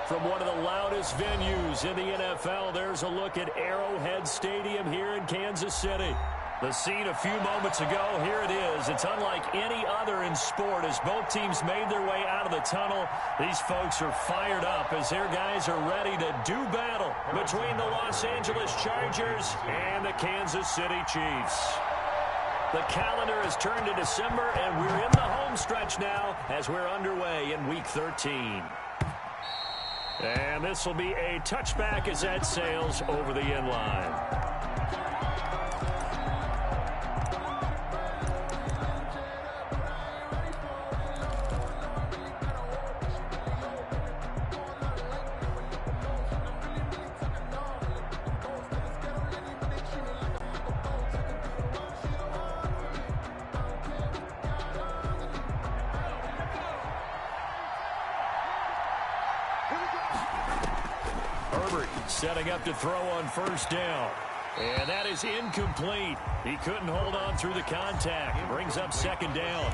From one of the loudest venues in the NFL, there's a look at Arrowhead Stadium here in Kansas City. The scene a few moments ago, here it is. It's unlike any other in sport as both teams made their way out of the tunnel. These folks are fired up as their guys are ready to do battle between the Los Angeles Chargers and the Kansas City Chiefs. The calendar has turned to December, and we're in the home stretch now as we're underway in Week 13. And this will be a touchback as that sails over the end line. Setting up to throw on first down. And that is incomplete. He couldn't hold on through the contact. Brings up second down.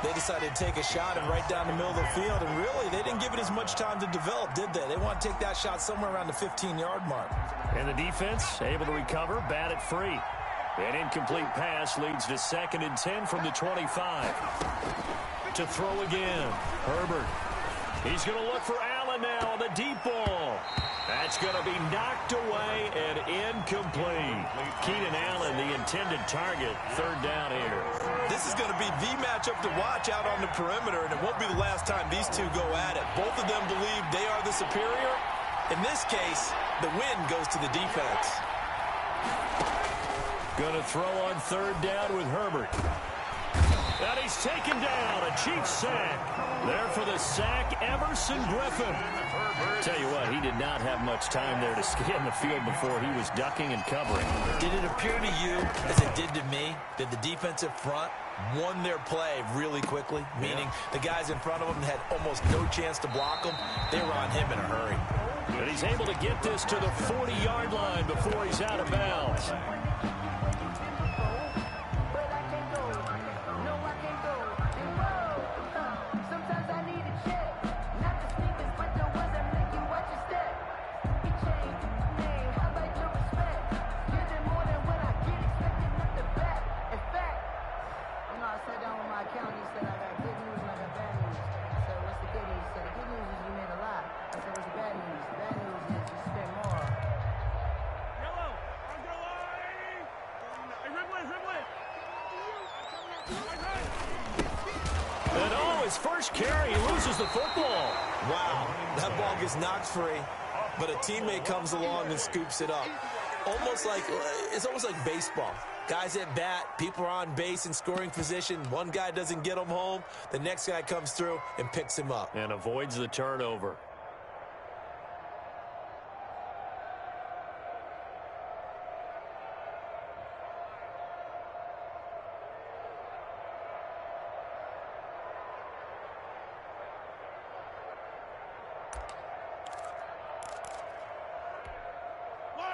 They decided to take a shot and right down the middle of the field. And really, they didn't give it as much time to develop, did they? They want to take that shot somewhere around the 15-yard mark. And the defense able to recover, bat it free. An incomplete pass leads to 2nd and 10 from the 25. To throw again. Herbert. He's going to look for Allen now on the deep ball. That's going to be knocked away and incomplete. Keenan Allen, the intended target, 3rd down here. This is going to be the matchup to watch out on the perimeter, and it won't be the last time these two go at it. Both of them believe they are the superior. In this case, the win goes to the defense. Going to throw on 3rd down with Herbert. And he's taken down. A Chiefs sack. There for the sack, Everson Griffin. Tell you what, he did not have much time there to scan the field before he was ducking and covering. Did it appear to you, as it did to me, that the defensive front won their play really quickly? Meaning the guys in front of him had almost no chance to block him. They were on him in a hurry. But he's able to get this to the 40-yard line before he's out of bounds. First carry, he loses the football. Wow, that ball gets knocked free, but a teammate comes along and scoops it up. It's almost like baseball. Guys at bat, people are on base in scoring position. One guy doesn't get him home. The next guy comes through and picks him up. And avoids the turnover.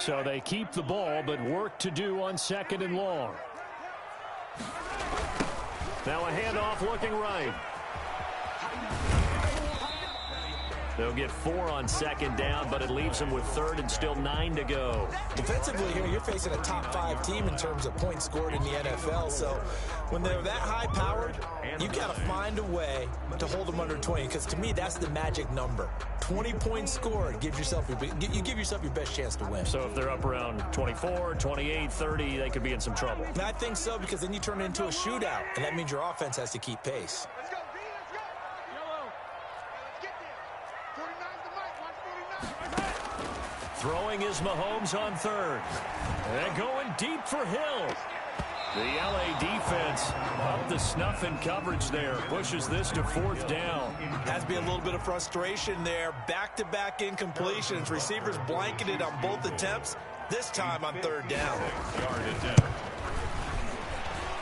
So they keep the ball, but work to do on 2nd and long. Now a handoff looking right. They'll get 4 on 2nd down, but it leaves them with 3rd and still 9 to go. Defensively here, you're facing a top 5 team in terms of points scored in the NFL. So when they're that high-powered, you got to find a way to hold them under 20. Because to me, that's the magic number. 20 points scored, you give yourself your best chance to win. So if they're up around 24, 28, 30, they could be in some trouble. And I think so, because then you turn it into a shootout, and that means your offense has to keep pace. Throwing is Mahomes on 3rd. And going deep for Hill. The LA defense up the snuff in coverage there. Pushes this to 4th down. Has to be a little bit of frustration there. Back-to-back incompletions. Receivers blanketed on both attempts. This time on 3rd down.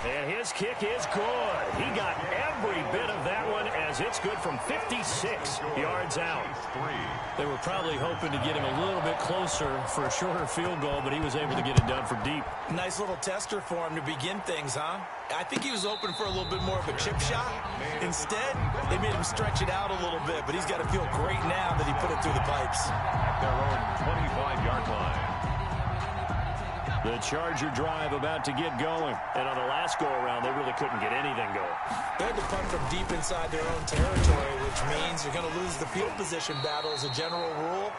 And his kick is good. He got every bit of that one as it's good from 56 yards out. They were probably hoping to get him a little bit closer for a shorter field goal, but he was able to get it done for deep. Nice little tester for him to begin things, huh? I think he was open for a little bit more of a chip shot. Instead, they made him stretch it out a little bit, but he's got to feel great now that he put it through the pipes. At their own 25-yard line. The Charger drive about to get going. And on the last go-around, they really couldn't get anything going. They had to punt from deep inside their own territory, which means you're going to lose the field position battle as a general rule.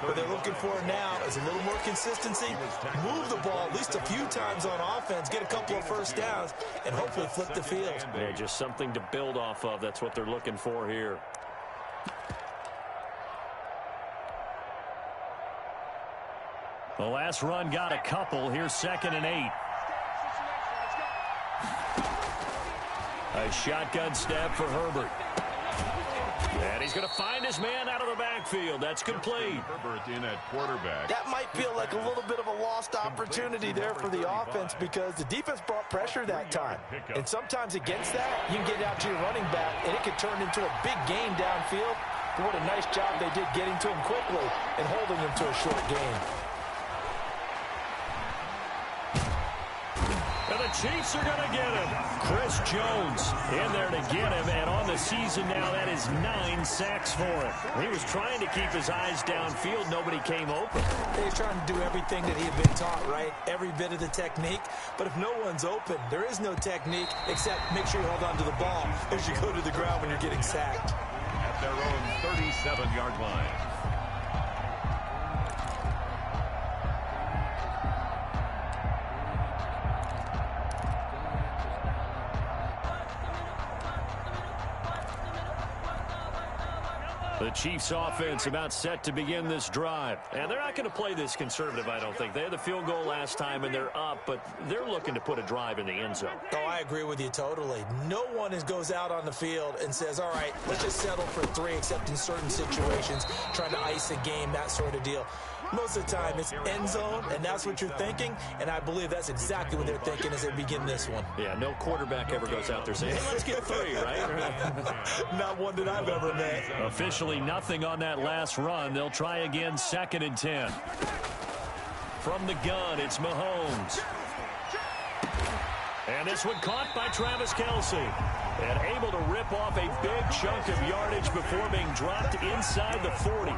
What they're looking for now is a little more consistency, move the ball at least a few times on offense, get a couple of first downs, and hopefully flip the field. Yeah, just something to build off of. That's what they're looking for here. The last run got a couple. Here's 2nd and 8. A shotgun snap for Herbert. And he's going to find his man out of the backfield. That's complete. Herbert in at quarterback. That might feel like a little bit of a lost opportunity there for the offense because the defense brought pressure that time. And sometimes against that, you can get out to your running back, and it could turn into a big gain downfield. But what a nice job they did getting to him quickly and holding him to a short gain. And the Chiefs are going to get him. Chris Jones in there to get him. And on the season now, that is 9 sacks for him. He was trying to keep his eyes downfield. Nobody came open. He's trying to do everything that he had been taught, right? Every bit of the technique. But if no one's open, there is no technique except make sure you hold on to the ball as you go to the ground when you're getting sacked. At their own 37-yard line. The Chiefs offense about set to begin this drive. And they're not going to play this conservative, I don't think. They had the field goal last time, and they're up, but they're looking to put a drive in the end zone. Oh, I agree with you totally. No one goes out on the field and says, all right, let's just settle for 3, except in certain situations, trying to ice a game, that sort of deal. Most of the time, it's end zone, and that's what you're thinking, and I believe that's exactly what they're thinking as they begin this one. Yeah, no quarterback ever goes out there saying, hey, let's get 3, right? Not one that I've ever met. Officially nothing on that last run. They'll try again, 2nd and 10. From the gun, it's Mahomes. And this one caught by Travis Kelce. And able to rip off a big chunk of yardage before being dropped inside the 40.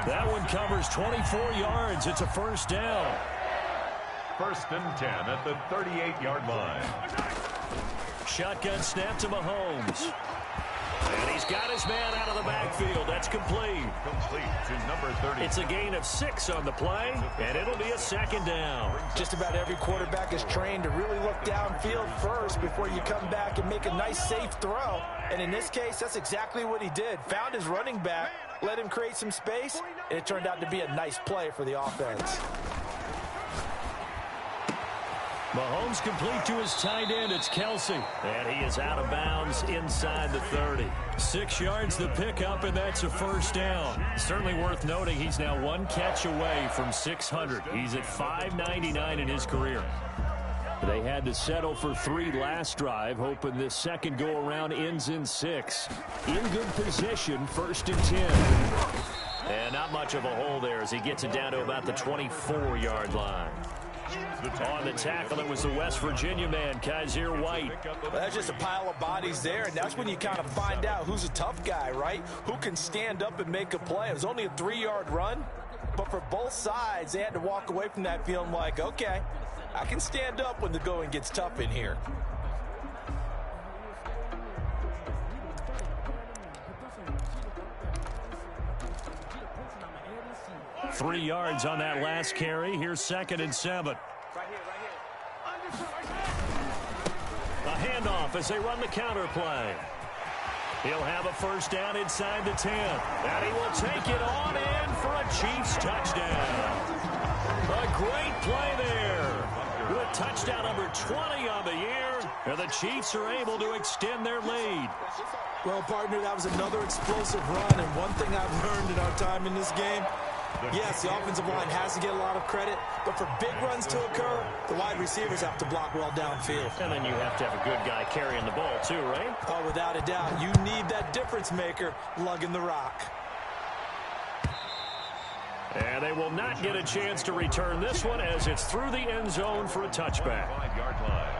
That one covers 24 yards. It's a first down. 1st and 10 at the 38-yard line. Shotgun snap to Mahomes. And he's got his man out of the backfield. That's complete. Complete to number 30. It's a gain of 6 on the play, and it'll be a 2nd down. Just about every quarterback is trained to really look downfield first before you come back and make a nice, safe throw. And in this case, that's exactly what he did. Found his running back, let him create some space, and it turned out to be a nice play for the offense. Mahomes complete to his tight end. It's Kelce. And he is out of bounds inside the 30. 6 yards the pickup, and that's a first down. Certainly worth noting he's now 1 catch away from 600. He's at 599 in his career. They had to settle for 3 last drive, hoping this second go-around ends in 6. In good position, 1st and 10. And not much of a hole there as he gets it down to about the 24-yard line. On the tackle, it was the West Virginia man, Kaiser White. Well, that's just a pile of bodies there, and that's when you kind of find out who's a tough guy, right? Who can stand up and make a play. It was only a 3-yard run, but for both sides, they had to walk away from that feeling like, okay, I can stand up when the going gets tough in here. Three yards on that last carry. Here's 2nd and 7. A handoff as they run the counter play. He'll have a first down inside the 10. And he will take it on in for a Chiefs touchdown. A great play there. With touchdown number 20 on the year. And the Chiefs are able to extend their lead. Well, partner, that was another explosive run. And one thing I've learned in our time in this game, Yes, the offensive line has to get a lot of credit, but for big runs to occur, the wide receivers have to block well downfield. And then you have to have a good guy carrying the ball too, right? Oh, without a doubt. You need that difference maker lugging the rock. And they will not get a chance to return this one as it's through the end zone for a touchback. 5-yard line.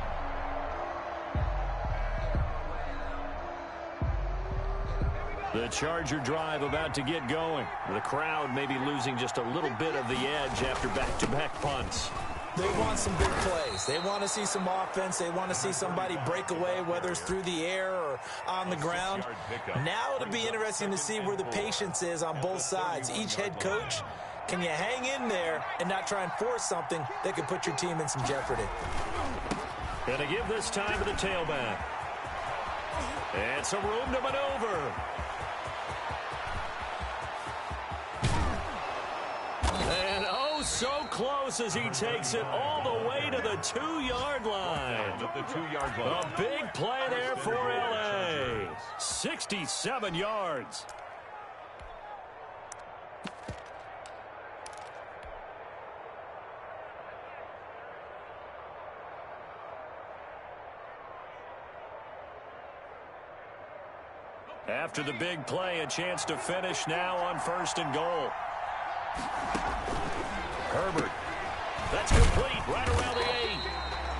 The Charger drive about to get going. The crowd may be losing just a little bit of the edge after back-to-back punts. They want some big plays. They want to see some offense. They want to see somebody break away, whether it's through the air or on the ground. Now it'll be interesting to see where the patience is on both sides. Each head coach, can you hang in there and not try and force something that could put your team in some jeopardy? Going to give this time to the tailback. And some room to maneuver. And oh, so close as he takes it all the way to the 2-yard line. A big play there for L.A. 67 yards. After the big play, a chance to finish now on 1st and goal. Herbert. That's complete right around the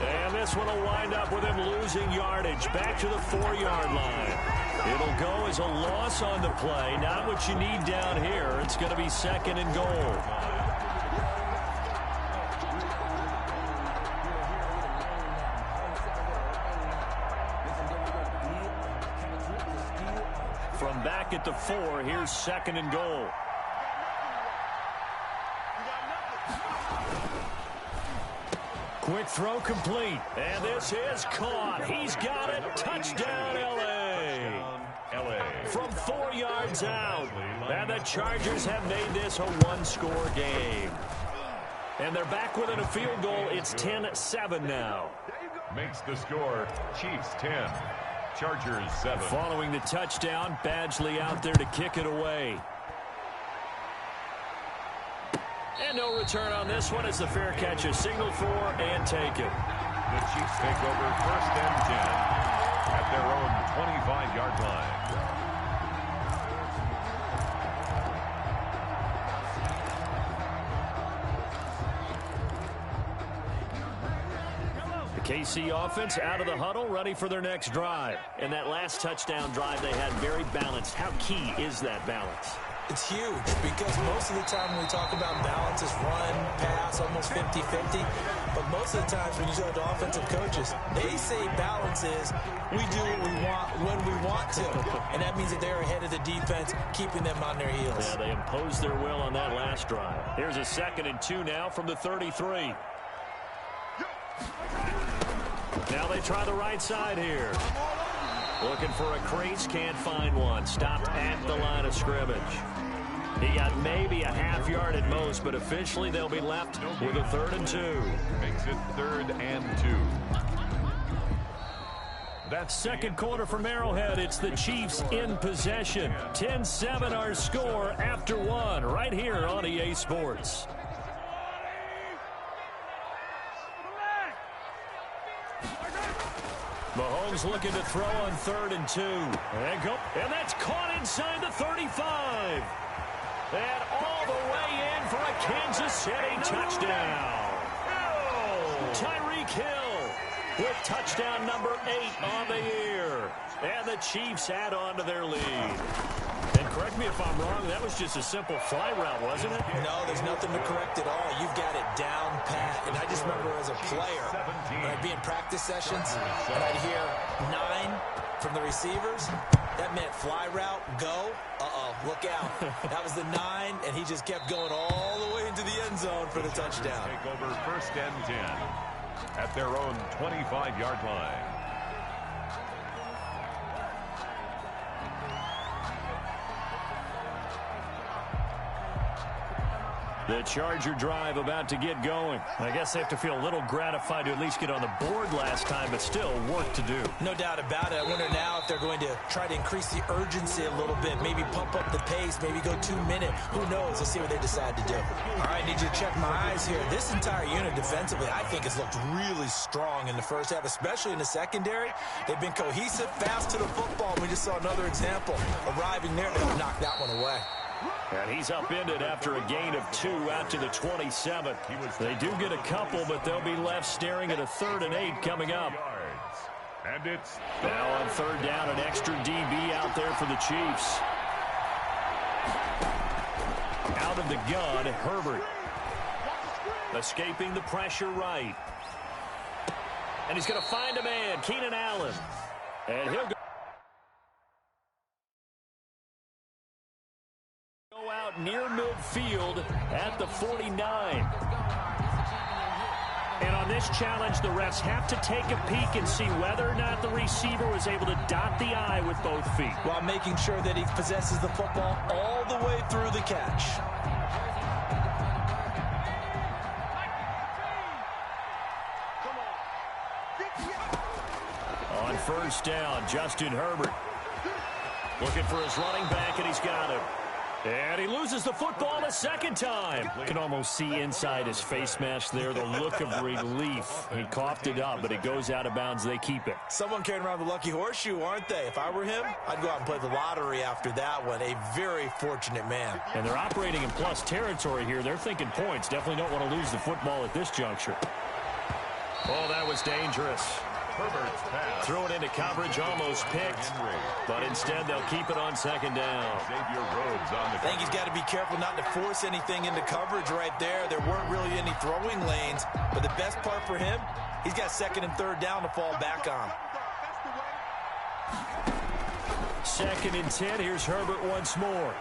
8. And this one will wind up with him losing yardage back to the 4-yard line. It'll go as a loss on the play. Not what you need down here. It's going to be 2nd and goal. From back at the 4, here's 2nd and goal. Quick throw complete. And this is caught. He's got it. Touchdown, L.A. From 4 yards out. And the Chargers have made this a one-score game. And they're back within a field goal. It's 10-7 now. Makes the score Chiefs 10. Chargers 7. Following the touchdown, Badgley out there to kick it away. And no return on this one as the fair catch is signaled for and taken. The Chiefs take over 1st and 10 at their own 25-yard line. The KC offense out of the huddle, ready for their next drive. And that last touchdown drive they had very balanced. How key is that balance? It's huge because most of the time when we talk about balance is run, pass, almost 50-50. But most of the times when you talk to offensive coaches, they say balance is we do what we want when we want to. And that means that they're ahead of the defense, keeping them on their heels. Yeah, they imposed their will on that last drive. Here's a 2nd and 2 now from the 33. Now they try the right side here. Looking for a crease, can't find one. Stopped at the line of scrimmage. He got maybe a half-yard at most, but officially they'll be left with a 3rd and 2. Makes it 3rd and 2. That's second quarter from Arrowhead. It's the Chiefs in possession. 10-7 our score after 1 right here on EA Sports. Mahomes looking to throw on 3rd and 2. And that's caught inside the 35. And all the way in for a Kansas City touchdown. Tyreek Hill with touchdown number 8 on the year. And the Chiefs add on to their lead. And correct me if I'm wrong, that was just a simple fly route, wasn't it? No, there's nothing to correct at all. You've got it down pat. And I just remember as a player, when I'd be in practice sessions, and I'd hear 9 from the receivers, that meant fly route, go. Uh-oh, look out. That was the 9, and he just kept going all the way into the end zone for the touchdown. Take over 1st and 10 at their own 25-yard line. The Charger drive about to get going. I guess they have to feel a little gratified to at least get on the board last time, but still work to do. No doubt about it. I wonder now if they're going to try to increase the urgency a little bit, maybe pump up the pace, maybe go 2 minute. Who knows? Let's see what they decide to do. All right, need you to check my eyes here. This entire unit defensively, I think, has looked really strong in the first half, especially in the secondary. They've been cohesive, fast to the football. We just saw another example arriving there to knock that one away. And he's upended after a gain of 2 out to the 27. They do get a couple, but they'll be left staring at a 3rd and 8 coming up. And it's now on 3rd down, an extra DB out there for the Chiefs. Out of the gun, Herbert. Escaping the pressure right. And he's going to find a man, Keenan Allen. And he'll go out near midfield at the 49. And on this challenge, the refs have to take a peek and see whether or not the receiver was able to dot the I with both feet, while making sure that he possesses the football all the way through the catch. On 1st down, Justin Herbert looking for his running back, and he's got him. And he loses the football a 2nd time. You can almost see inside his face mask there the look of relief. He coughed it up, but it goes out of bounds. They keep it. Someone carrying around the lucky horseshoe, aren't they? If I were him, I'd go out and play the lottery after that one. A very fortunate man. And they're operating in plus territory here. They're thinking points. Definitely don't want to lose the football at this juncture. Oh, that was dangerous. Herbert's pass. Throw it into coverage, almost picked. But instead, they'll keep it on 2nd down. Xavier Rhodes on the I think he's got to be careful not to force anything into coverage right there. There weren't really any throwing lanes. But the best part for him, he's got 2nd and 3rd down to fall back on. 2nd and 10. Here's Herbert once more.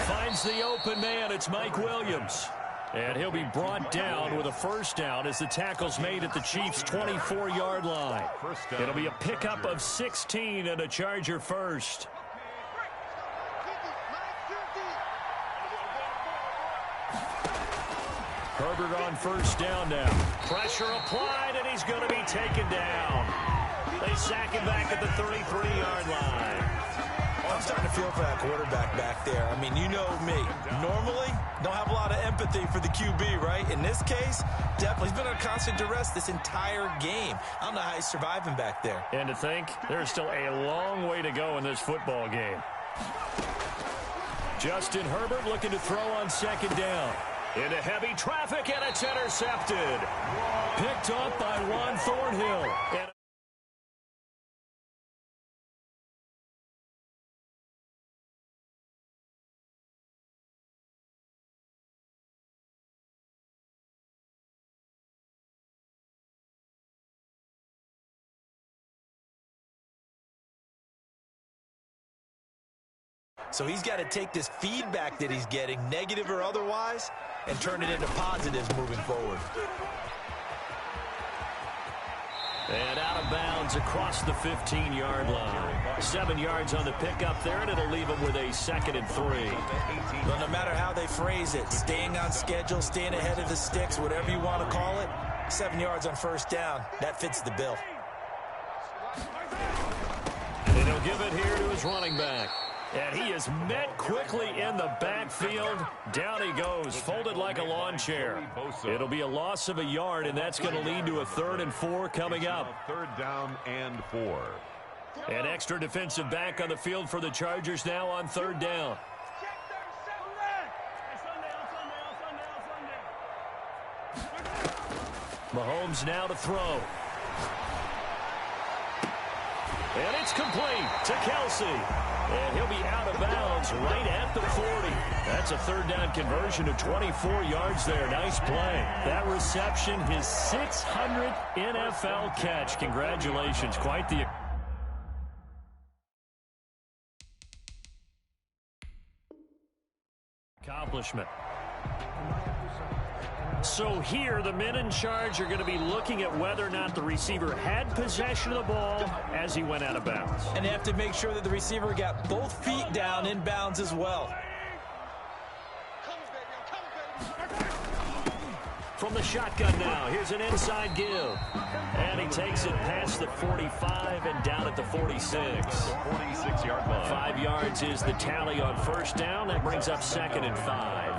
Finds the open man. It's Mike Williams. And he'll be brought down with a 1st down as the tackle's made at the Chiefs' 24-yard line. It'll be a pickup of 16 and a Charger first. Herbert on 1st down now. Pressure applied, and he's going to be taken down. They sack him back at the 33-yard line. I'm starting to feel for that quarterback back there. I mean, you know me. Normally, don't have a lot of empathy for the QB, right? In this case, definitely. He's been under constant duress this entire game. I don't know how he's surviving back there. And to think, there's still a long way to go in this football game. Justin Herbert looking to throw on 2nd down. Into heavy traffic, and it's intercepted. Picked up by Ron Thornhill. And so he's got to take this feedback that he's getting, negative or otherwise, and turn it into positives moving forward. And out of bounds across the 15-yard line. 7 yards on the pickup there, and it'll leave him with a 2nd and 3. Well, no matter how they phrase it, staying on schedule, staying ahead of the sticks, whatever you want to call it, 7 yards on 1st down, that fits the bill. And he'll give it here to his running back. And he is met quickly in the backfield. Down he goes, folded like a lawn chair. It'll be a loss of a yard, and that's going to lead to a 3rd and 4 coming up. 3rd down and 4. An extra defensive back on the field for the Chargers now on 3rd down. Mahomes now to throw. And it's complete to Kelsey. And he'll be out of bounds right at the 40. That's a 3rd down conversion to 24 yards there. Nice play. That reception, his 600th NFL catch. Congratulations. Quite the accomplishment. So here, the men in charge are going to be looking at whether or not the receiver had possession of the ball as he went out of bounds. And they have to make sure that the receiver got both feet down in bounds as well. From the shotgun now, here's an inside give. And he takes it past the 45 and down at the 46. 46-yard line. 5 yards is the tally on first down. That brings up 2nd and 5.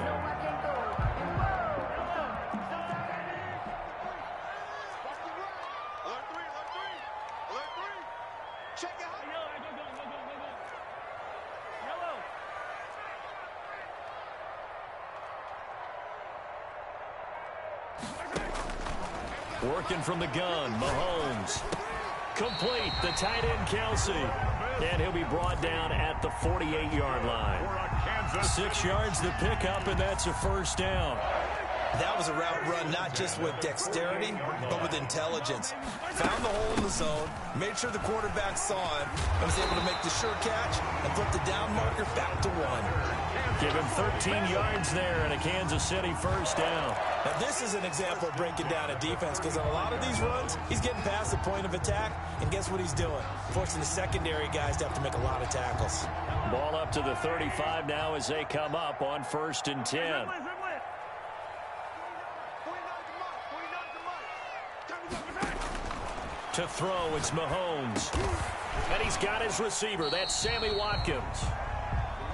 Working from the gun, Mahomes. Complete, the tight end, Kelsey. And he'll be brought down at the 48-yard line. 6 yards the pickup, and that's a first down. That was a route run not just with dexterity, but with intelligence. Found the hole in the zone, made sure the quarterback saw him, and was able to make the sure catch and flip the down marker back to 1. Give him 13 yards there and a Kansas City first down. Now, this is an example of breaking down a defense because on a lot of these runs, he's getting past the point of attack, and guess what he's doing? Forcing the secondary guys to have to make a lot of tackles. Ball up to the 35 now as they come up on 1st and 10. To throw, it's Mahomes. And he's got his receiver. That's Sammy Watkins.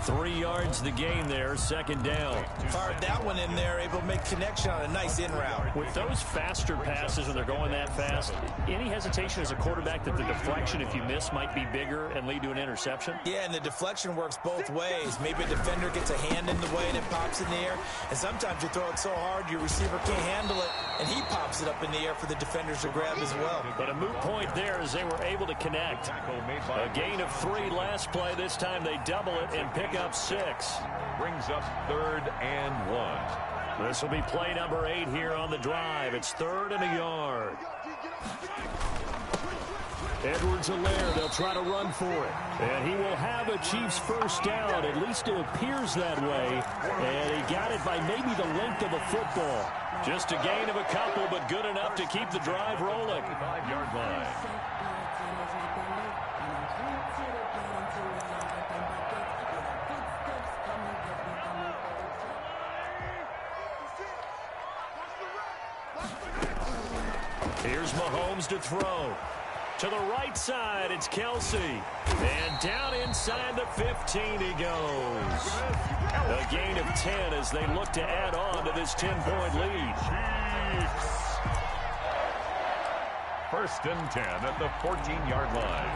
3 yards the gain there, 2nd down. Fired that one in there, able to make connection on a nice in route. With those faster passes when they're going that fast, any hesitation as a quarterback that the deflection, if you miss, might be bigger and lead to an interception? Yeah, and the deflection works both ways. Maybe a defender gets a hand in the way and it pops in the air. And sometimes you throw it so hard your receiver can't handle it, and he pops it up in the air for the defenders to grab as well. But a moot point there as they were able to connect. A gain of 3 last play. This time they double it and pick up 6. Brings up 3rd and 1. This will be play number 8 here on the drive. It's 3rd and a yard. Edwards-Helaire, they'll try to run for it. And he will have a Chiefs first down. At least it appears that way. And he got it by maybe the length of a football. Just a gain of a couple, but good enough to keep the drive rolling. 5-yard line. Here's Mahomes to throw. To the right side, it's Kelsey. And down inside the 15 he goes. A gain of 10 as they look to add on to this 10-point lead. 1st and 10 at the 14-yard line.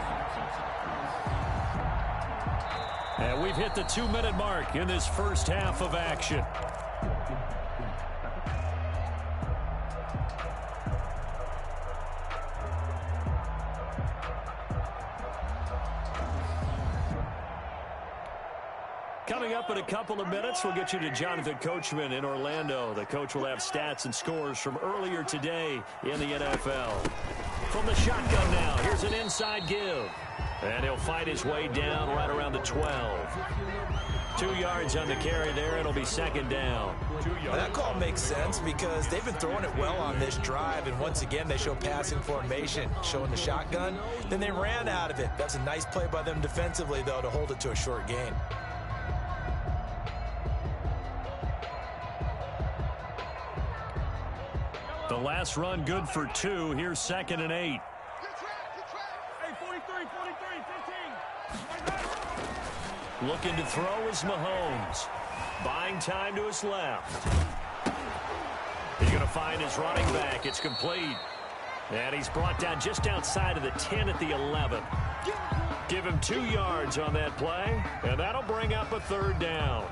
And we've hit the 2-minute mark in this first half of action. Coming up in a couple of minutes, we'll get you to Jonathan Coachman in Orlando. The coach will have stats and scores from earlier today in the NFL. From the shotgun now, here's an inside give. And he'll fight his way down right around the 12. 2 yards on the carry there. It'll be 2nd down. That call makes sense because they've been throwing it well on this drive, and once again they show passing formation, showing the shotgun. Then they ran out of it. That's a nice play by them defensively, though, to hold it to a short gain. The last run good for 2. Here's 2nd and 8. Hey, 43, 15. Looking to throw is Mahomes. Buying time to his left. He's going to find his running back. It's complete. And he's brought down just outside of the 10 at the 11. Give him 2 yards on that play, and that'll bring up a 3rd down.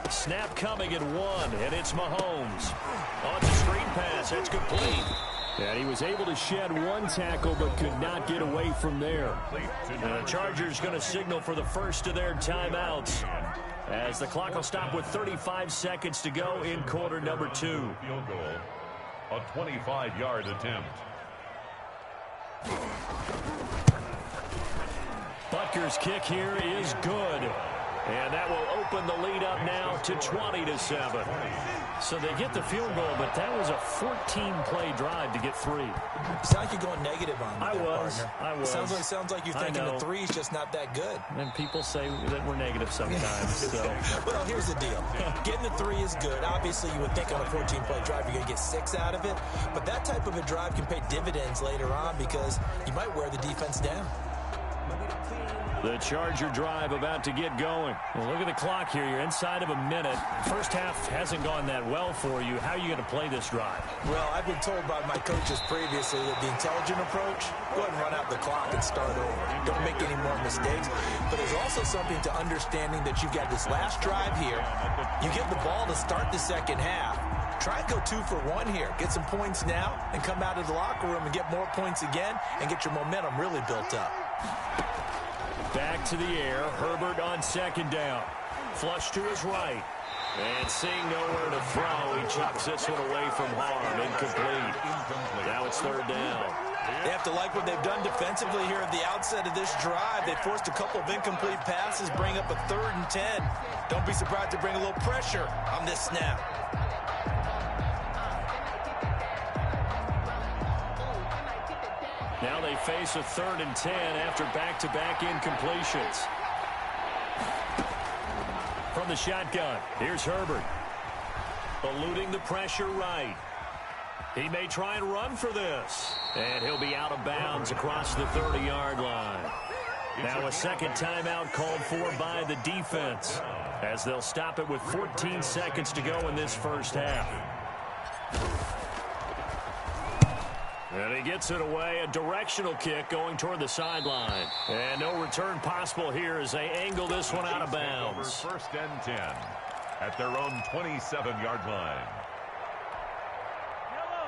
Snap coming at 1, and it's Mahomes. On the screen pass, that's complete. And he was able to shed one tackle but could not get away from there. And the Chargers going to signal for the first of their timeouts as the clock will stop with 35 seconds to go in quarter number 2. Field goal, a 25-yard attempt. Butker's kick here is good. And that will open the lead up now to 20-7. So they get the field goal, but that was a 14-play drive to get 3. You sound like you're going negative on me. I was. Sounds like you're thinking the 3 is just not that good. And people say that we're negative sometimes. So. Well, here's the deal. Getting the 3 is good. Obviously, you would think on a 14-play drive you're going to get 6 out of it. But that type of a drive can pay dividends later on because you might wear the defense down. The Charger drive about to get going. Well, look at the clock here. You're inside of a minute. First half hasn't gone that well for you. How are you going to play this drive? Well, I've been told by my coaches previously that the intelligent approach, go ahead and run out the clock and start over. Don't make any more mistakes. But there's also something to understanding that you've got this last drive here. You get the ball to start the second half. Try and go 2 for 1 here. Get some points now and come out of the locker room and get more points again and get your momentum really built up. Back to the air. Herbert on second down. Flush to his right. And seeing nowhere to throw, he chucks this one away from harm. Incomplete. Now it's third down. They have to like what they've done defensively here at the outset of this drive. They forced a couple of incomplete passes, bring up a 3rd and 10. Don't be surprised to bring a little pressure on this snap. Now they face a 3rd and 10 after back-to-back incompletions. From the shotgun, here's Herbert. Eluding the pressure right. He may try and run for this. And he'll be out of bounds across the 30-yard line. Now a second timeout called for by the defense, as they'll stop it with 14 seconds to go in this first half. And he gets it away, a directional kick going toward the sideline. And no return possible here as they angle this one out of bounds. First and 10 at their own 27-yard line.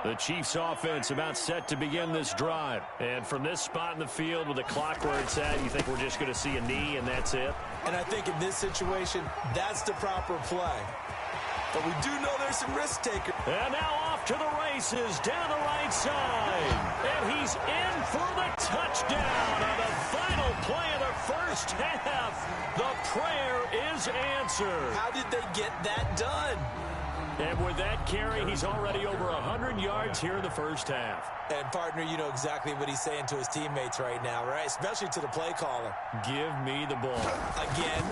The Chiefs offense about set to begin this drive. And from this spot in the field with the clock where it's at, you think we're just going to see a knee and that's it? And I think in this situation, that's the proper play. But we do know there's some risk takers. And now off to the races down the right side. And he's in for the touchdown on the final play of the first half. The prayer is answered. How did they get that done? And with that carry, he's already over 100 yards here in the first half. And, partner, you know exactly what he's saying to his teammates right now, right? Especially to the play caller. Give me the ball. Again,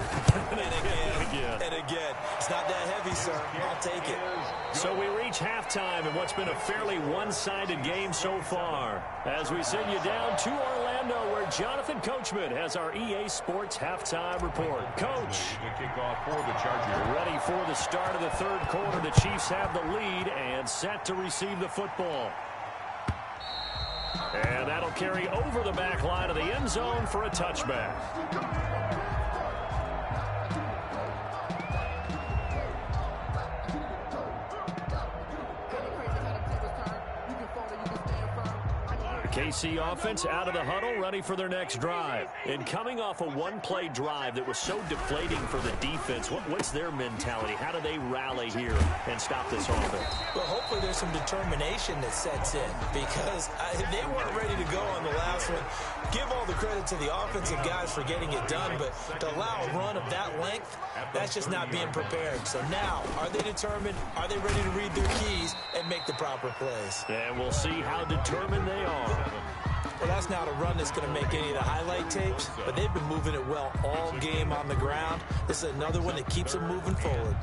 and again, and again. It's not that heavy, sir. I'll take it. So we reach halftime in what's been a fairly one-sided game so far. As we send you down to Orlando, where Jonathan Coachman has our EA Sports halftime report. Coach. The kickoff for the Chargers. Ready for the start of the third quarter. The Chiefs have the lead and set to receive the football. And that'll carry over the back line of the end zone for a touchback. KC offense out of the huddle, ready for their next drive. And coming off a one-play drive that was so deflating for the defense, what's their mentality? How do they rally here and stop this offense? Well, hopefully there's some determination that sets in, because they weren't ready to go on the last one. Give all the credit to the offensive guys for getting it done, but to allow a run of that length, that's just not being prepared. So now, are they determined? Are they ready to read their keys and make the proper plays? And we'll see how determined they are. Well, that's not a run that's going to make any of the highlight tapes, but they've been moving it well all game on the ground. This is another one that keeps them moving forward.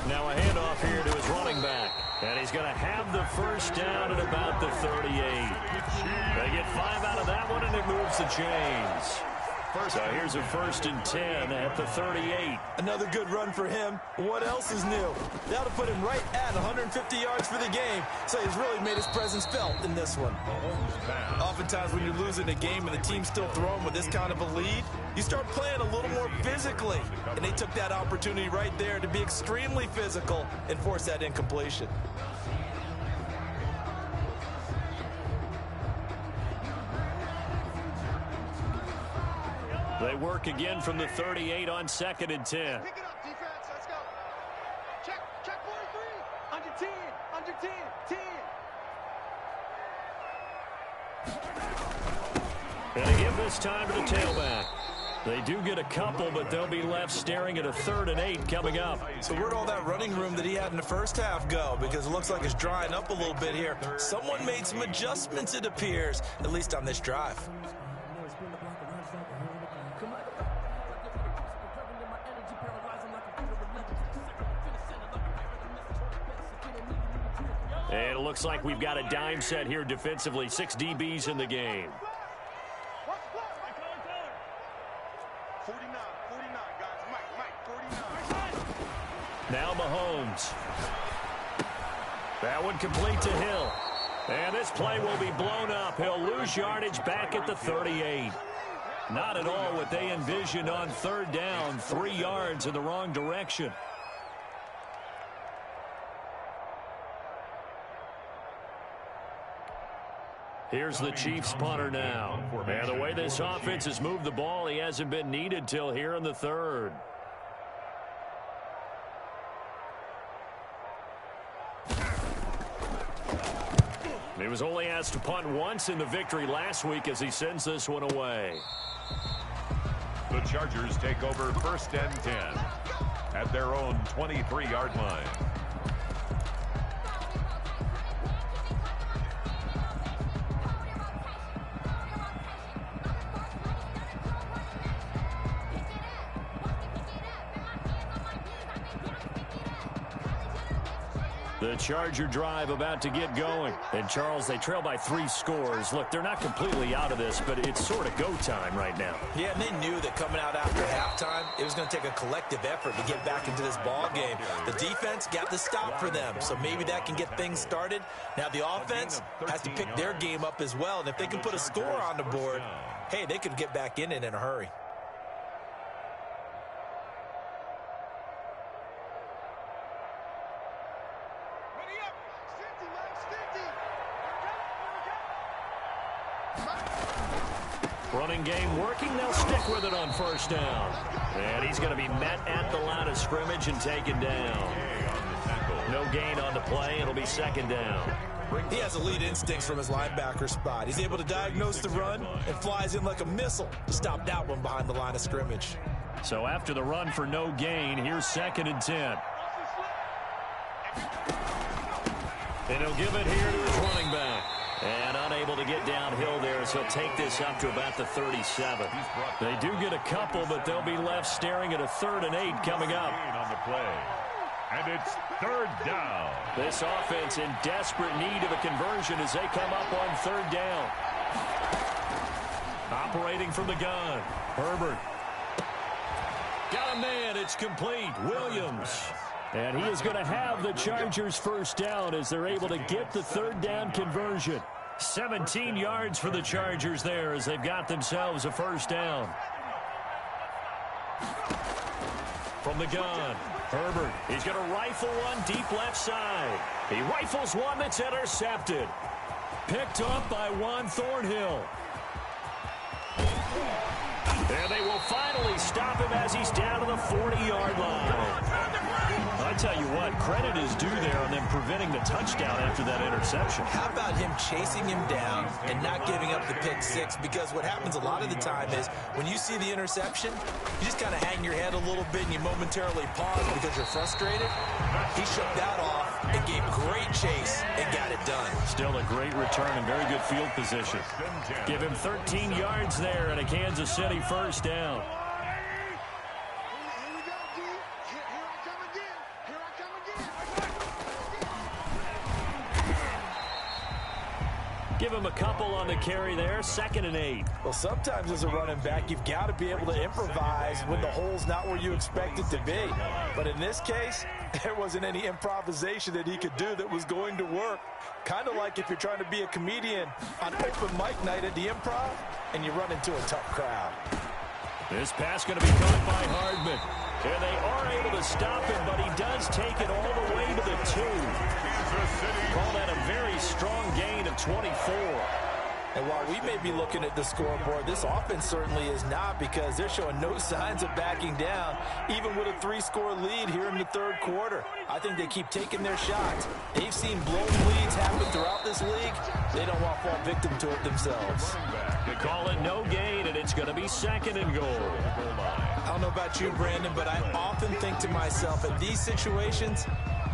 Now a handoff here to his running back. And he's going to have the first down at about the 38. They get 5 out of that one, and it moves the chains. So here's a 1st and 10 at the 38. Another good run for him. What else is new? That'll put him right at 150 yards for the game. So he's really made his presence felt in this one. Oftentimes when you're losing a game and the team's still throwing with this kind of a lead, you start playing a little more physically. And they took that opportunity right there to be extremely physical and force that incompletion. They work again from the 38 on 2nd and 10. Pick it up, defense. Let's go. Check 43. Under 10. Under 10. 10. And they give this time to the tailback. They do get a couple, but they'll be left staring at a 3rd and 8 coming up. So where'd all that running room that he had in the first half go? Because it looks like it's drying up a little bit here. Someone made some adjustments, it appears, at least on this drive. And it looks like we've got a dime set here defensively. 6 DBs in the game. 49, guys. Mike, 49. Now Mahomes. That one complete to Hill. And this play will be blown up. He'll lose yardage back at the 38. Not at all what they envisioned on 3rd down. 3 yards in the wrong direction. Here's the Chiefs punter now. And the way this offense has moved the ball, he hasn't been needed till here in the 3rd. He was only asked to punt once in the victory last week as he sends this one away. The Chargers take over 1st and 10 at their own 23-yard line. The Charger drive about to get going. And, Charles, they trail by 3 scores. Look, they're not completely out of this, but it's sort of go time right now. Yeah, and they knew that coming out after halftime, it was going to take a collective effort to get back into this ball game. The defense got the stop for them, so maybe that can get things started. Now the offense has to pick their game up as well, and if they can put a score on the board, hey, they could get back in it in a hurry. Running game working. They'll stick with it on 1st down. And he's going to be met at the line of scrimmage and taken down. No gain on the play. It'll be 2nd down. He has elite instincts from his linebacker spot. He's able to diagnose the run and flies in like a missile to stop that one behind the line of scrimmage. So after the run for no gain, here's 2nd and 10. And he'll give it here to his running back. And unable to get downhill there, so he'll take this up to about the 37. They do get a couple, but they'll be left staring at a 3rd and 8 coming up. On the play. And it's 3rd down. This offense in desperate need of a conversion as they come up on 3rd down. Operating from the gun. Herbert. Got a man. It's complete. Williams. And he is going to have the Chargers 1st down as they're able to get the 3rd down conversion. 17 yards for the Chargers there as they've got themselves a 1st down. From the gun, Herbert. He's going to rifle one deep left side. He rifles one that's intercepted. Picked up by Juan Thornhill. And they will finally stop him as he's down to the 40-yard line. I tell you what, credit is due there on them preventing the touchdown after that interception. How about him chasing him down and not giving up the pick 6? Because what happens a lot of the time is when you see the interception, you just kind of hang your head a little bit and you momentarily pause because you're frustrated. He shook that off and gave great chase and got it done. Still a great return and very good field position. Give him 13 yards there and a Kansas City 1st down. Give him a couple on the carry there, 2nd and 8. Well, sometimes as a running back, you've got to be able to improvise when the hole's not where you expect it to be. But in this case, there wasn't any improvisation that he could do that was going to work. Kind of like if you're trying to be a comedian on open mic night at the Improv and you run into a tough crowd. This pass going to be caught by Hardman. And they are able to stop him, but he does take it all the way to the 2. Call that a very strong gain of 24. And while we may be looking at the scoreboard, this offense certainly is not, because they're showing no signs of backing down, even with a 3-score lead here in the 3rd quarter. I think they keep taking their shots. They've seen blown leads happen throughout this league. They don't want to fall victim to it themselves. They call it no gain, and it's going to be 2nd and goal. I don't know about you, Brandon, but I often think to myself, in these situations,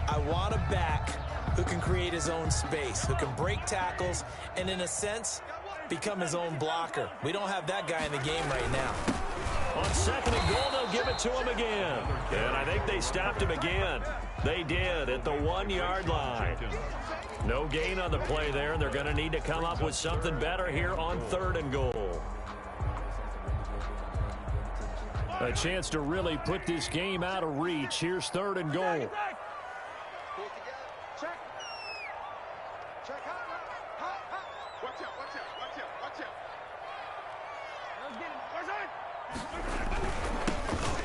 I want a back who can create his own space, who can break tackles, and in a sense, become his own blocker. We don't have that guy in the game right now. On 2nd and goal, they'll give it to him again. And I think they stopped him again. They did at the 1-yard line. No gain on the play there, and they're going to need to come up with something better here on 3rd and goal. A chance to really put this game out of reach. Here's 3rd and goal.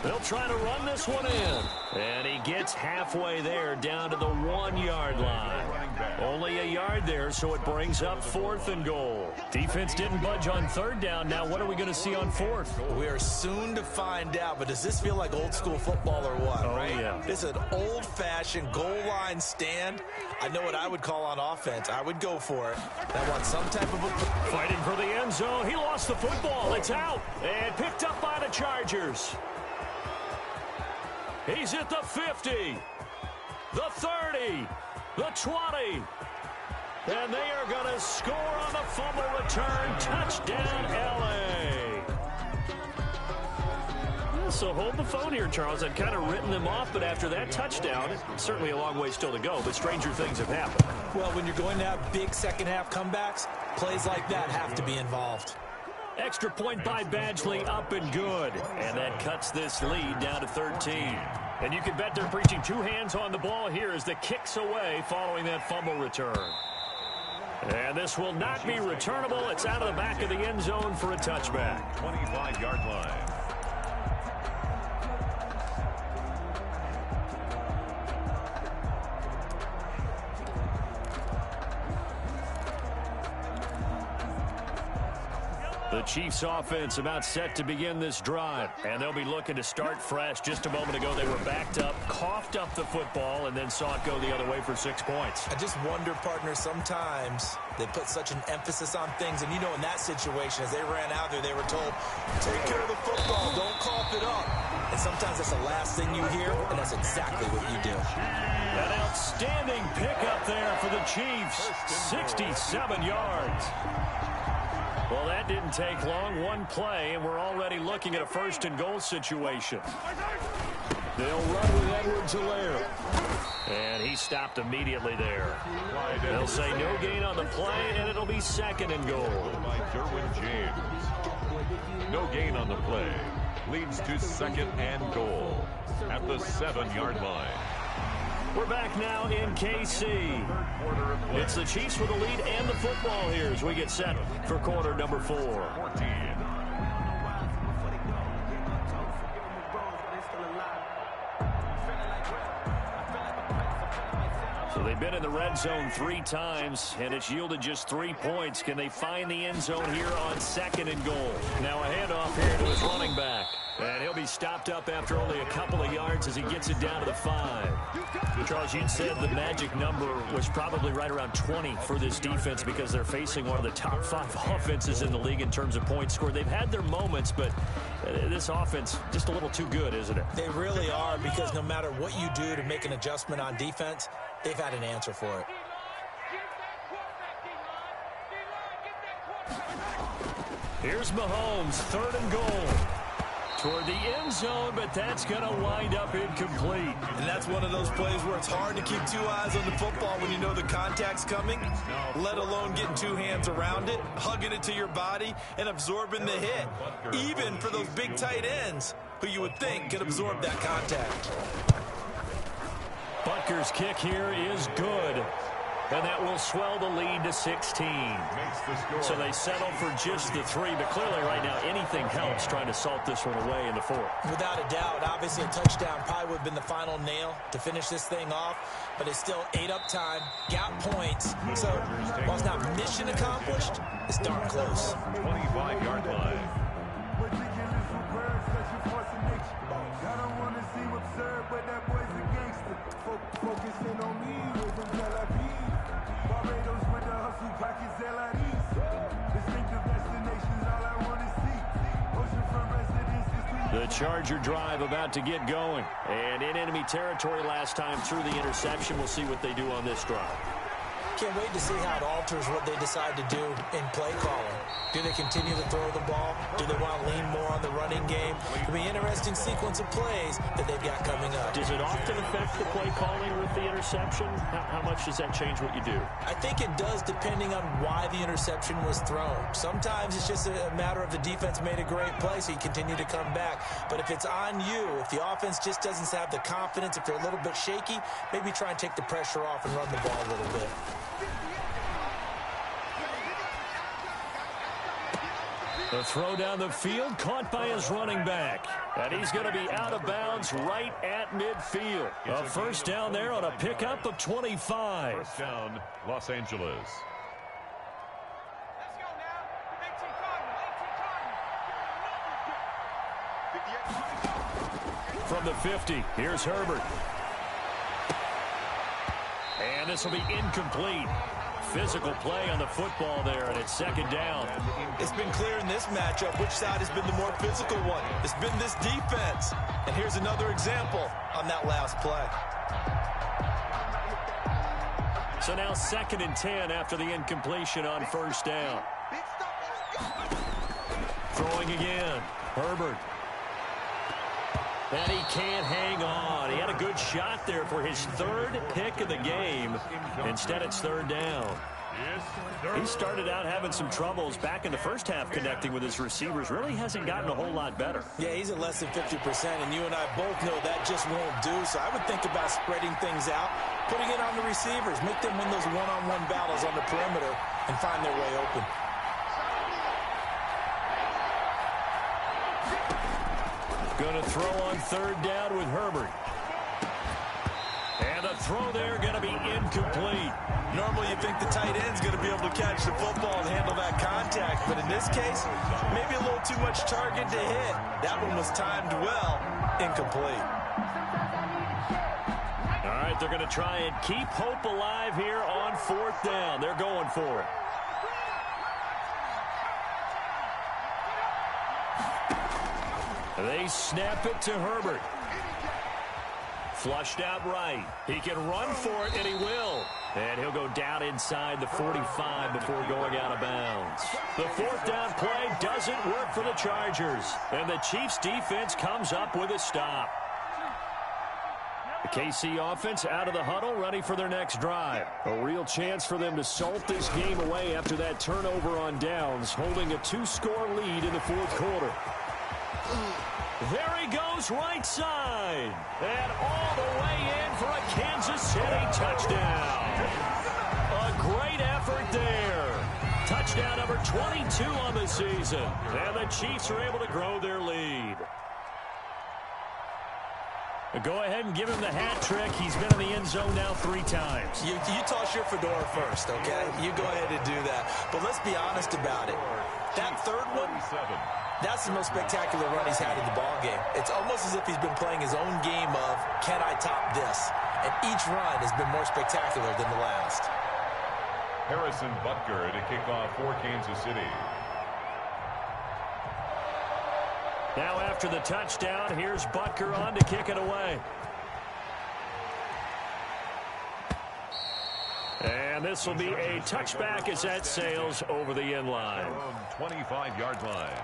They'll try to run this one in. And he gets halfway there, down to the 1-yard line. Only a yard there, so it brings up 4th and goal. Defense didn't budge on 3rd down. Now what are we going to see on 4th? We are soon to find out, but does this feel like old school football or what, right? Yeah. This is an old-fashioned goal line stand. I know what I would call on offense. I would go for it. I want some type of a... Fighting for the end zone. He lost the football. It's out. And picked up by the Chargers. He's at the 50, the 30, the 20. And they are going to score on the fumble return. Touchdown, L.A. So hold the phone here, Charles. I've kind of written them off, but after that touchdown, certainly a long way still to go, but stranger things have happened. Well, when you're going to have big second-half comebacks, plays like that have to be involved. Extra point by Badgley, up and good. And that cuts this lead down to 13. And you can bet they're preaching 2 hands on the ball here as the kick's away following that fumble return. And this will not be returnable. It's out of the back of the end zone for a touchback. 25-yard line. The Chiefs offense about set to begin this drive, and they'll be looking to start fresh. Just a moment ago, they were backed up, coughed up the football, and then saw it go the other way for 6 points. I just wonder, partner, sometimes they put such an emphasis on things, and you know in that situation, as they ran out there, they were told, take care of the football, don't cough it up. And sometimes that's the last thing you hear, and that's exactly what you do. An outstanding pickup there for the Chiefs, 67 yards. Well, that didn't take long. 1 play, and we're already looking at a 1st and goal situation. They'll run with Edwards-Helaire. And he stopped immediately there. They'll say no gain on the play, and it'll be 2nd and goal. By Derwin James. No gain on the play. Leads to 2nd and goal at the 7-yard line. We're back now in KC. It's the Chiefs with the lead and the football here as we get set for quarter number 4. 14. So they've been in the red zone 3 times, and it's yielded just 3 points. Can they find the end zone here on 2nd and goal? Now a handoff here to his running back. And he'll be stopped up after only a couple of yards as he gets it down to the 5. Charles, you'd said the magic number was probably right around 20 for this defense because they're facing one of the top 5 offenses in the league in terms of points scored. They've had their moments, but this offense just a little too good, isn't it? They really are, because no matter what you do to make an adjustment on defense, they've had an answer for it. Here's Mahomes, 3rd and goal. toward the end zone, but that's going to wind up incomplete. And that's one of those plays where it's hard to keep two eyes on the football when you know the contact's coming, let alone getting two hands around it, hugging it to your body, and absorbing the hit, even for those big tight ends who you would think could absorb that contact. Butker's kick here is good. And that will swell the lead to 16. So they settle for just the 3. But clearly right now anything helps trying to salt this one away in the 4th. Without a doubt, obviously a touchdown probably would have been the final nail to finish this thing off. But it's still ate up time, got points. So while it's not mission accomplished, it's darn close. 25-yard line. The Charger drive about to get going. And in enemy territory last time through the interception. We'll see what they do on this drive. Can't wait to see how it alters what they decide to do in play calling. Do they continue to throw the ball? Do they want to lean more on the running game? It'll be an interesting sequence of plays that they've got coming up. Does it often affect the play calling with the interception? How much does that change what you do? I think it does depending on why the interception was thrown. Sometimes it's just a matter of the defense made a great play, so you continue to come back. But if it's on you, if the offense just doesn't have the confidence, if they're a little bit shaky, maybe try and take the pressure off and run the ball a little bit. The throw down the field, caught by his running back. And he's going to be out of bounds right at midfield. A first down there on a pickup of 25. First down, Los Angeles. Let's go now. 18 From the 50, here's Herbert. And this will be incomplete. Physical play on the football there, and it's second down. It's been clear in this matchup which side has been the more physical one. It's been this defense. And here's another example on that last play. So now 2nd and 10 after the incompletion on first down. Throwing again. Herbert. And he can't hang on. He had a good shot there for his 3rd pick of the game. Instead, it's 3rd down. He started out having some troubles back in the first half connecting with his receivers. Really hasn't gotten a whole lot better. Yeah, he's at less than 50%, and you and I both know that just won't do. So I would think about spreading things out, putting it on the receivers, make them win those one-on-one battles on the perimeter, and find their way open. Going to throw on 3rd down with Herbert. And the throw there going to be incomplete. Normally you think the tight end's going to be able to catch the football and handle that contact, but in this case, maybe a little too much target to hit. That one was timed well, incomplete. All right, they're going to try and keep hope alive here on 4th down. They're going for it. They snap it to Herbert. Flushed out right. He can run for it, and he will. And he'll go down inside the 45 before going out of bounds. The 4th down play doesn't work for the Chargers. And the Chiefs defense comes up with a stop. The KC offense out of the huddle, ready for their next drive. A real chance for them to salt this game away after that turnover on downs, holding a 2-score lead in the 4th quarter. There he goes right side. And all the way in for a Kansas City touchdown. A great effort there. Touchdown number 22 on the season. And the Chiefs are able to grow their lead. Go ahead and give him the hat trick. He's been in the end zone now 3 times. You toss your fedora first, okay? You go ahead and do that. But let's be honest about it. That 3rd one, that's the most spectacular run he's had in the ballgame. It's almost as if he's been playing his own game of, can I top this? And each run has been more spectacular than the last. Harrison Butker to kick off for Kansas City. Now after the touchdown, here's Butker on to kick it away. And this will be a touchback as that sails over the end line. 25-yard line.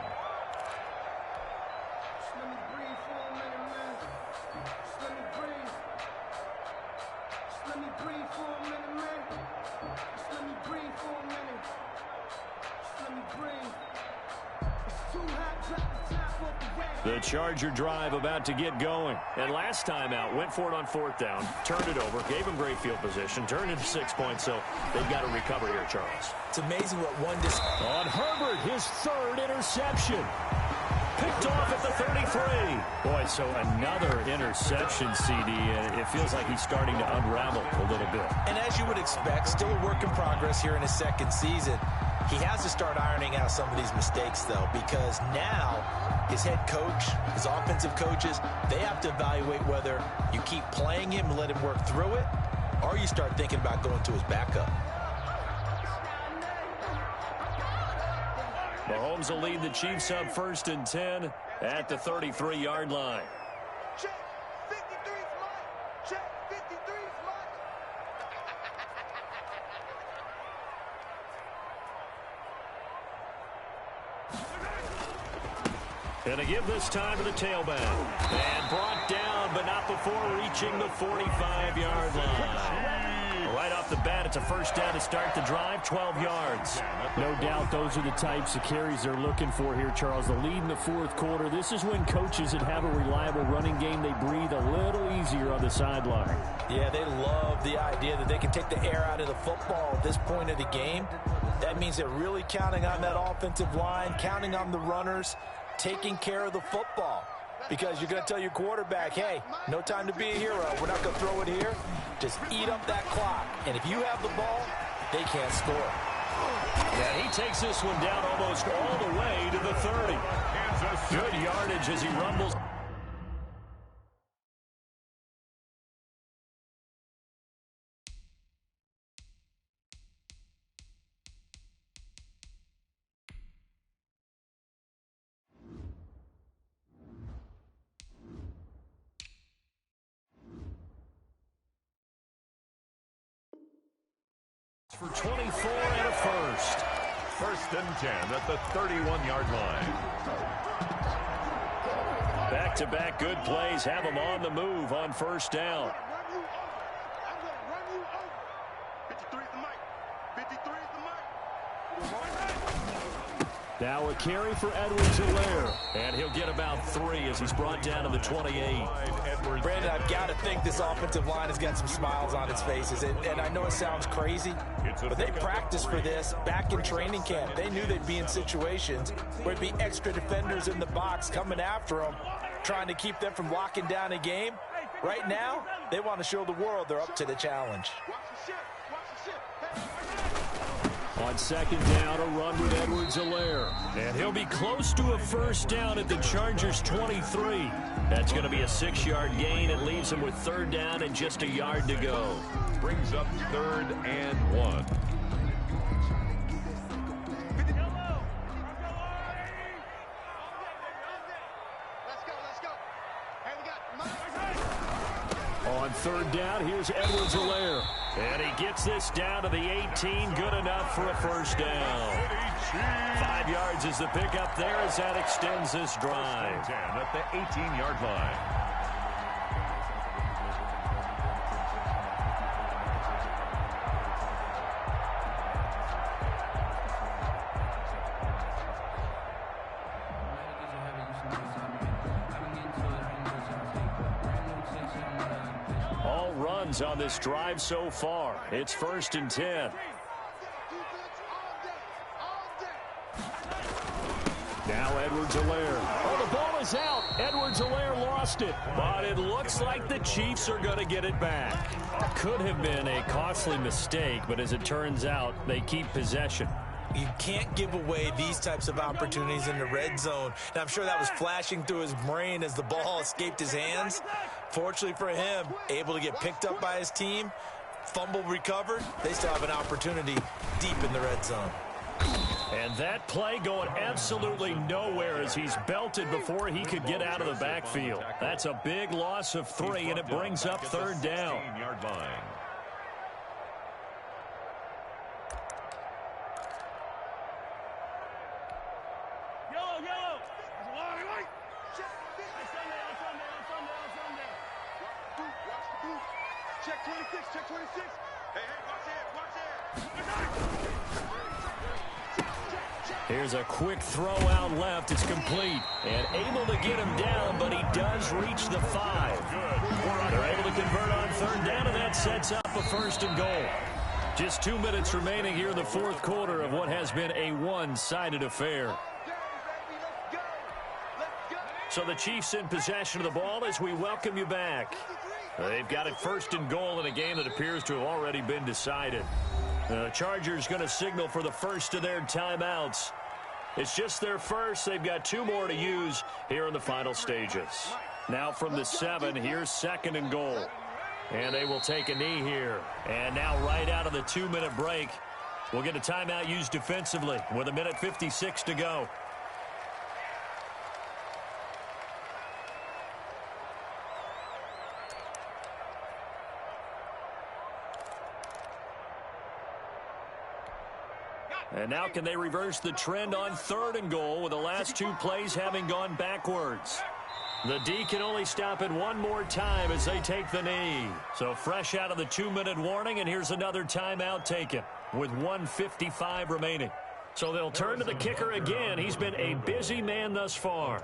The Charger drive about to get going. And last time out, went for it on 4th down, turned it over, gave him great field position, turned into 6 points, so they've got to recover here, Charles. It's amazing what one... On Herbert, his 3rd interception. Picked off at the 33. Boy, so another interception, CD, and it feels like he's starting to unravel a little bit. And as you would expect, still a work in progress here in his 2nd season. He has to start ironing out some of these mistakes, though, because now his head coach, his offensive coaches, they have to evaluate whether you keep playing him and let him work through it, or you start thinking about going to his backup. Mahomes will lead the Chiefs up 1st and 10 at the 33-yard line. Check. 53's mine. Check. 53's mine. And to give this time to the tailback. And brought down, but not before reaching the 45-yard line. Right off the bat, it's a 1st down to start the drive, 12 yards. No doubt those are the types of carries they're looking for here, Charles. The lead in the 4th quarter. This is when coaches that have a reliable running game, they breathe a little easier on the sideline. Yeah, they love the idea that they can take the air out of the football at this point of the game. That means they're really counting on that offensive line, counting on the runners, taking care of the football. Because you're going to tell your quarterback, hey, no time to be a hero. We're not going to throw it here. Just eat up that clock. And if you have the ball, they can't score. Yeah, he takes this one down almost all the way to the 30. Good yardage as he rumbles. For 24 and a 1st. 1st and 10 at the 31-yard line. Back-to-back good plays have them on the move on 1st down. I'm going to run you over. 53 is the mic. 53 is the mic. Now a carry for Edwards-Helaire. And he'll get about 3 as he's brought down to the 28. Brandon, I've got to think this offensive line has got some smiles on its faces. And I know it sounds crazy, but they practiced for this back in training camp. They knew they'd be in situations where it'd be extra defenders in the box coming after them, trying to keep them from locking down a game. Right now, they want to show the world they're up to the challenge. Watch the ship. Watch the ship. On 2nd down, a run with Edwards-Helaire. And he'll be close to a 1st down at the Chargers' 23. That's going to be a 6-yard gain. It leaves him with 3rd down and just a yard to go. Brings up 3rd and 1. Let's go. Hey, we got On 3rd down, here's Edwards-Helaire. And he gets this down to the 18. Good enough for a 1st down. 5 yards is the pickup there as that extends this drive. 10 at the 18-yard line. All runs on this drive so far. It's 1st and 10. Now Edwards-Helaire. Oh, the ball is out. Edwards-Helaire lost it. But it looks like the Chiefs are going to get it back. Could have been a costly mistake, but as it turns out, they keep possession. You can't give away these types of opportunities in the red zone. And I'm sure that was flashing through his brain as the ball escaped his hands. Fortunately for him, able to get picked up by his team, fumble recovered. They still have an opportunity deep in the red zone. And that play going absolutely nowhere as he's belted before he could get out of the backfield. That's a big loss of 3, and it brings up 3rd down. Check 26, check 26. Hey, watch it. Check. Here's a quick throw out left. It's complete. And able to get him down, but he does reach the 5. They're able to convert on third down, and that sets up a 1st and goal. Just 2 minutes remaining here in the 4th quarter of what has been a one-sided affair. So the Chiefs in possession of the ball as we welcome you back. They've got it 1st and goal in a game that appears to have already been decided. The Chargers going to signal for the first of their timeouts. It's just their first. They've got 2 more to use here in the final stages. Now from the 7, here's 2nd and goal. And they will take a knee here. And now right out of the 2-minute break, we'll get a timeout used defensively with 1:56 to go. And now can they reverse the trend on 3rd and goal with the last 2 plays having gone backwards? The D can only stop it one more time as they take the knee. So fresh out of the 2-minute warning, and here's another timeout taken with 1:55 remaining. So they'll turn to the kicker again. He's been a busy man thus far.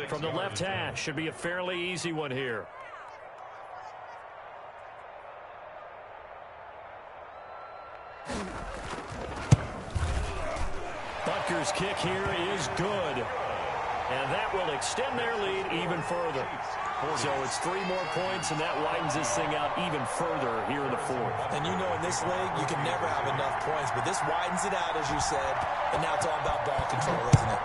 From the left hash, should be a fairly easy one here. Butker's kick here is good. And that will extend their lead even further. So it's 3 more points, and that widens this thing out even further here in the 4th. And you know in this league, you can never have enough points, but this widens it out, as you said, and now it's all about ball control, isn't it?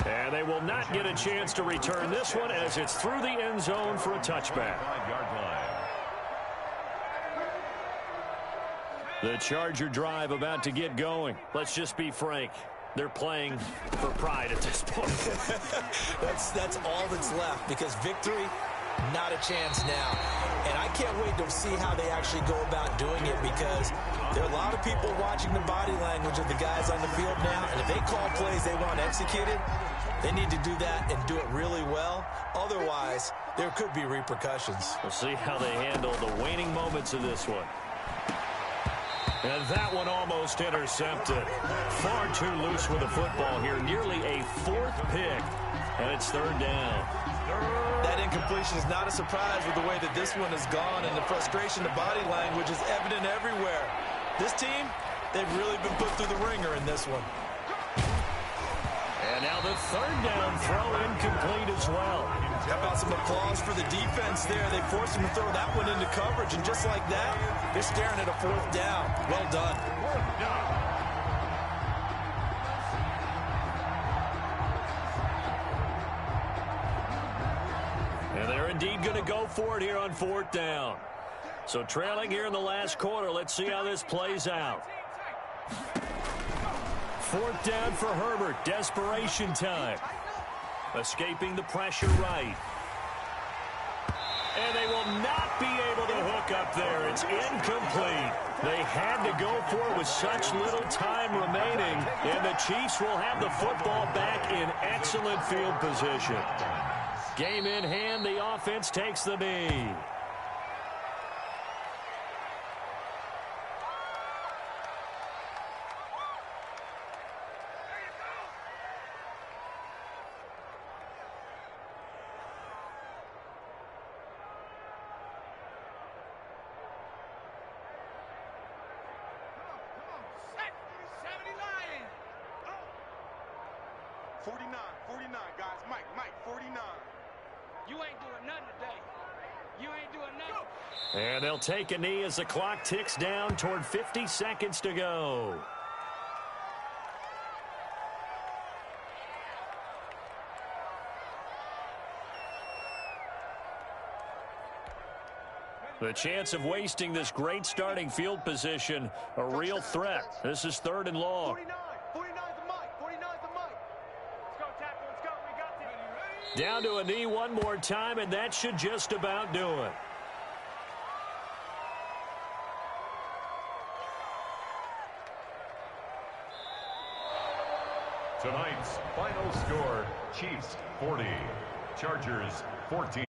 And they will not get a chance to return this one as it's through the end zone for a touchback. 5-yard line. The Charger drive about to get going. Let's just be frank. They're playing for pride at this point. That's all that's left, because victory, not a chance now. And I can't wait to see how they actually go about doing it, because there are a lot of people watching the body language of the guys on the field now, and if they call plays they want executed, they need to do that and do it really well. Otherwise, there could be repercussions. We'll see how they handle the waning moments of this one. And that one almost intercepted. Far too loose with the football here. Nearly a 4th pick. And it's 3rd down. That incompletion is not a surprise with the way that this one has gone, and the frustration, the body language is evident everywhere. This team, they've really been put through the ringer in this one. And now the 3rd down throw incomplete as well. How about some applause for the defense there? They forced him to throw that one into coverage, and just like that, they're staring at a 4th down. Well done. And they're indeed going to go for it here on 4th down. So trailing here in the last quarter, let's see how this plays out. 4th down for Herbert. Desperation time. Escaping the pressure right. And they will not be able to hook up there. It's incomplete. They had to go for it with such little time remaining. And the Chiefs will have the football back in excellent field position. Game in hand, the offense takes the knee. And they'll take a knee as the clock ticks down toward 50 seconds to go. The chance of wasting this great starting field position, a real threat. This is 3rd and long. 49's the mic. 49's the mic. Let's go, tackle. Let's go. We got this. Down to a knee one more time, and that should just about do it. Tonight's final score, Chiefs 40, Chargers 14.